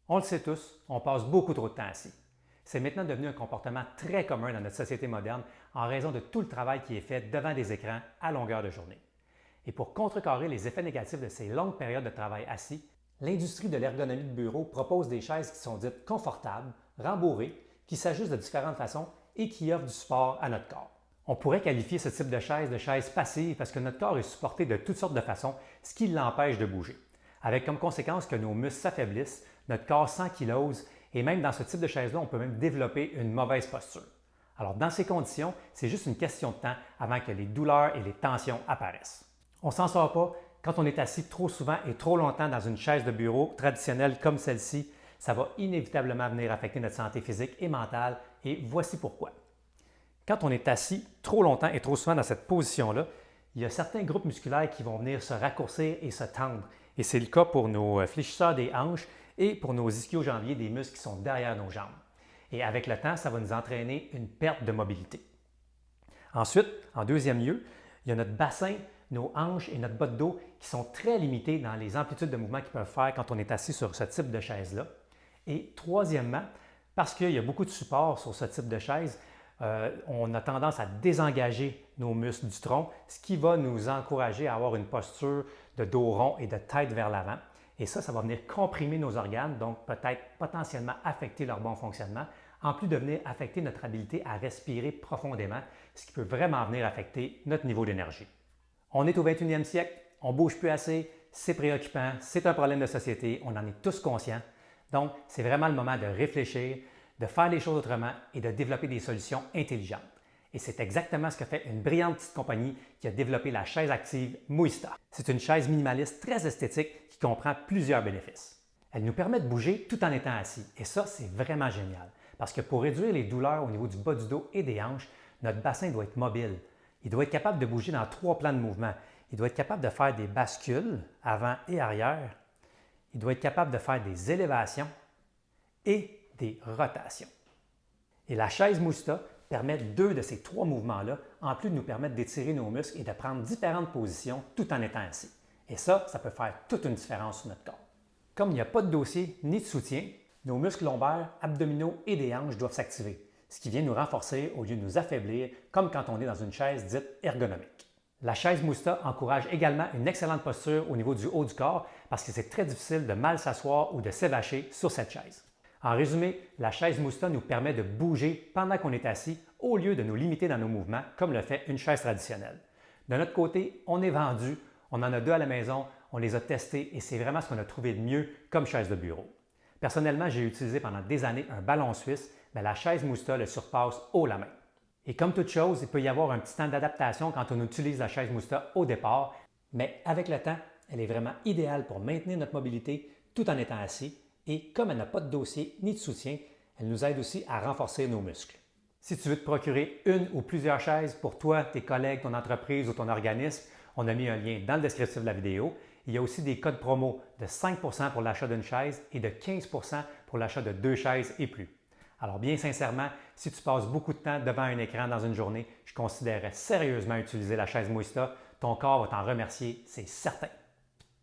On le sait tous, on passe beaucoup trop de temps assis. C'est maintenant devenu un comportement très commun dans notre société moderne en raison de tout le travail qui est fait devant des écrans à longueur de journée. Et pour contrecarrer les effets négatifs de ces longues périodes de travail assis, l'industrie de l'ergonomie de bureau propose des chaises qui sont dites confortables, rembourrées, qui s'ajustent de différentes façons et qui offrent du support à notre corps. On pourrait qualifier ce type de chaise passive parce que notre corps est supporté de toutes sortes de façons, ce qui l'empêche de bouger, avec comme conséquence que nos muscles s'affaiblissent, notre corps s'ankylose et même dans ce type de chaise-là, on peut même développer une mauvaise posture. Alors dans ces conditions, c'est juste une question de temps avant que les douleurs et les tensions apparaissent. On ne s'en sort pas quand on est assis trop souvent et trop longtemps dans une chaise de bureau traditionnelle comme celle-ci. Ça va inévitablement venir affecter notre santé physique et mentale et voici pourquoi. Quand on est assis trop longtemps et trop souvent dans cette position-là, il y a certains groupes musculaires qui vont venir se raccourcir et se tendre. Et c'est le cas pour nos fléchisseurs des hanches et pour nos ischio-jambiers, des muscles qui sont derrière nos jambes. Et avec le temps, ça va nous entraîner une perte de mobilité. Ensuite, en deuxième lieu, il y a notre bassin, nos hanches et notre bas de dos qui sont très limités dans les amplitudes de mouvement qu'ils peuvent faire quand on est assis sur ce type de chaise-là. Et troisièmement, parce qu'il y a beaucoup de support sur ce type de chaise, on a tendance à désengager nos muscles du tronc, ce qui va nous encourager à avoir une posture de dos rond et de tête vers l'avant. Et ça va venir comprimer nos organes, donc peut-être potentiellement affecter leur bon fonctionnement, en plus de venir affecter notre habilité à respirer profondément, ce qui peut vraiment venir affecter notre niveau d'énergie. On est au 21e siècle, on ne bouge plus assez, c'est préoccupant, c'est un problème de société, on en est tous conscients. Donc, c'est vraiment le moment de réfléchir, de faire les choses autrement et de développer des solutions intelligentes. Et c'est exactement ce que fait une brillante petite compagnie qui a développé la chaise active Muista. C'est une chaise minimaliste très esthétique qui comprend plusieurs bénéfices. Elle nous permet de bouger tout en étant assis. Et ça, c'est vraiment génial. Parce que pour réduire les douleurs au niveau du bas du dos et des hanches, notre bassin doit être mobile. Il doit être capable de bouger dans 3 plans de mouvement. Il doit être capable de faire des bascules avant et arrière. Il doit être capable de faire des élévations et des rotations. Et la chaise Muista permet 2 de ces 3 mouvements-là, en plus de nous permettre d'étirer nos muscles et de prendre différentes positions tout en étant assis. Et ça peut faire toute une différence sur notre corps. Comme il n'y a pas de dossier ni de soutien, nos muscles lombaires, abdominaux et des hanches doivent s'activer, ce qui vient nous renforcer au lieu de nous affaiblir, comme quand on est dans une chaise dite ergonomique. La chaise Muista encourage également une excellente posture au niveau du haut du corps parce que c'est très difficile de mal s'asseoir ou de s'évacher sur cette chaise. En résumé, la chaise Muista nous permet de bouger pendant qu'on est assis au lieu de nous limiter dans nos mouvements comme le fait une chaise traditionnelle. De notre côté, on est vendu, on en a 2 à la maison, on les a testés et c'est vraiment ce qu'on a trouvé de mieux comme chaise de bureau. Personnellement, j'ai utilisé pendant des années un ballon suisse, mais la chaise Muista le surpasse haut la main. Et comme toute chose, il peut y avoir un petit temps d'adaptation quand on utilise la chaise Muista au départ, mais avec le temps, elle est vraiment idéale pour maintenir notre mobilité tout en étant assis. Et comme elle n'a pas de dossier ni de soutien, elle nous aide aussi à renforcer nos muscles. Si tu veux te procurer une ou plusieurs chaises pour toi, tes collègues, ton entreprise ou ton organisme, on a mis un lien dans le descriptif de la vidéo. Il y a aussi des codes promo de 5 % pour l'achat d'une chaise et de 15 % pour l'achat de 2 chaises et plus. Alors bien sincèrement, si tu passes beaucoup de temps devant un écran dans une journée, je considérerais sérieusement utiliser la chaise Muista. Ton corps va t'en remercier, c'est certain.